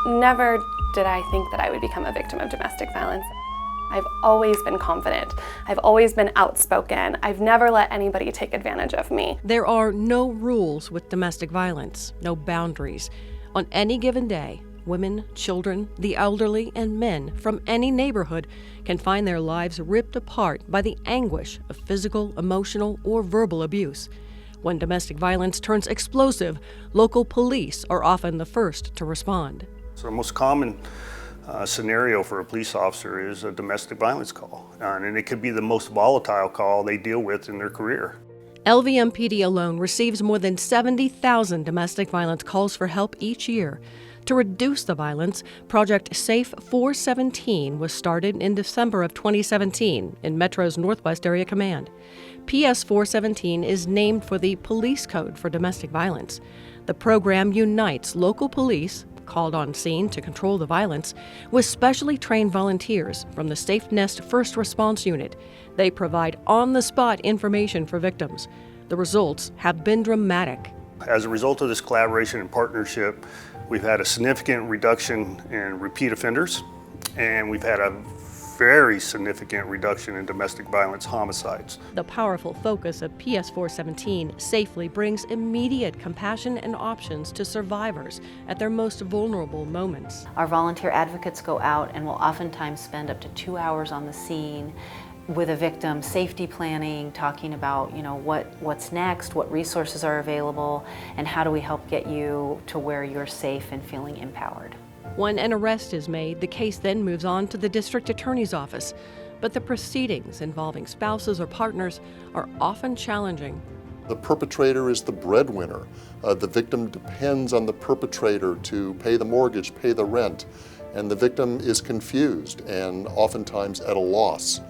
Never did I think that I would become a victim of domestic violence. I've always been confident. I've always been outspoken. I've never let anybody take advantage of me. There are no rules with domestic violence, no boundaries. On any given day, women, children, the elderly, and men from any neighborhood can find their lives ripped apart by the anguish of physical, emotional, or verbal abuse. When domestic violence turns explosive, local police are often the first to respond. So the most common scenario for a police officer is a domestic violence call, and it could be the most volatile call they deal with in their career. LVMPD alone receives more than 70,000 domestic violence calls for help each year. To reduce the violence, Project Safe 417 was started in December of 2017 in Metro's Northwest Area Command. PS 417 is named for the Police Code for Domestic Violence. The program unites local police, called on scene to control the violence, with specially trained volunteers from the SafeNest First Response Unit. They provide on-the-spot information for victims. The results have been dramatic. As a result of this collaboration and partnership, we've had a significant reduction in repeat offenders, and we've had a very significant reduction in domestic violence homicides. The powerful focus of PS 417 safely brings immediate compassion and options to survivors at their most vulnerable moments. Our volunteer advocates go out and will oftentimes spend up to 2 hours on the scene with a victim, safety planning, talking about what's next, what resources are available, and how do we help get you to where you're safe and feeling empowered. When an arrest is made, the case then moves on to the district attorney's office. But the proceedings involving spouses or partners are often challenging. The perpetrator is the breadwinner. The victim depends on the perpetrator to pay the mortgage, pay the rent, and the victim is confused and oftentimes at a loss.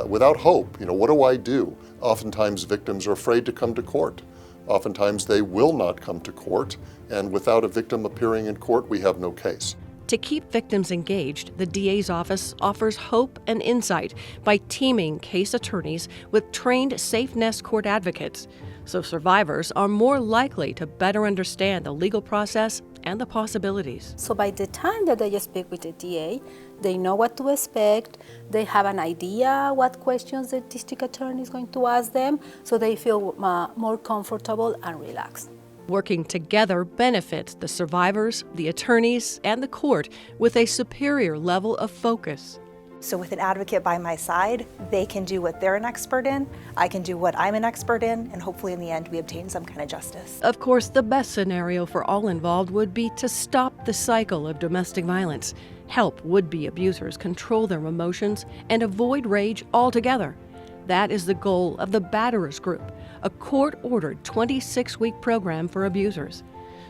Without hope, what do I do? Oftentimes victims are afraid to come to court. Oftentimes they will not come to court, and without a victim appearing in court, we have no case. To keep victims engaged, the DA's office offers hope and insight by teaming case attorneys with trained SafeNest court advocates, so survivors are more likely to better understand the legal process and the possibilities. So by the time that they speak with the DA, they know what to expect, they have an idea what questions the district attorney is going to ask them, so they feel more comfortable and relaxed. Working together benefits the survivors, the attorneys, and the court with a superior level of focus. So with an advocate by my side, they can do what they're an expert in, I can do what I'm an expert in, and hopefully in the end we obtain some kind of justice. Of course, the best scenario for all involved would be to stop the cycle of domestic violence, help would-be abusers control their emotions, and avoid rage altogether. That is the goal of the Batterers Group, a court-ordered 26-week program for abusers.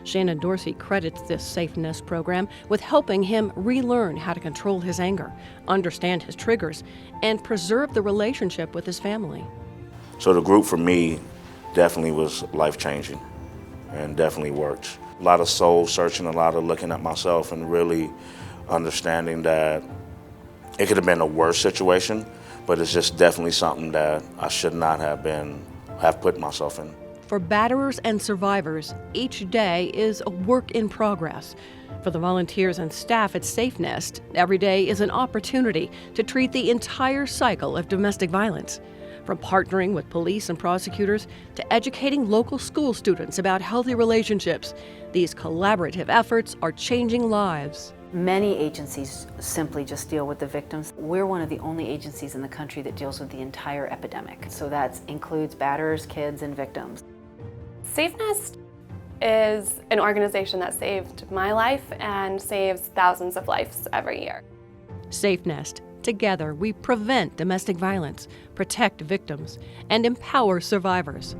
Shannon Dorsey credits this SafeNest program with helping him relearn how to control his anger, understand his triggers, and preserve the relationship with his family. So the group for me definitely was life-changing and definitely worked. A lot of soul searching, a lot of looking at myself and really understanding that it could have been a worse situation, but it's just definitely something that I should not have put myself in. For batterers and survivors, each day is a work in progress. For the volunteers and staff at SafeNest, every day is an opportunity to treat the entire cycle of domestic violence. From partnering with police and prosecutors to educating local school students about healthy relationships, these collaborative efforts are changing lives. Many agencies simply just deal with the victims. We're one of the only agencies in the country that deals with the entire epidemic. So that includes batterers, kids, and victims. SafeNest is an organization that saved my life and saves thousands of lives every year. SafeNest. Together, we prevent domestic violence, protect victims, and empower survivors.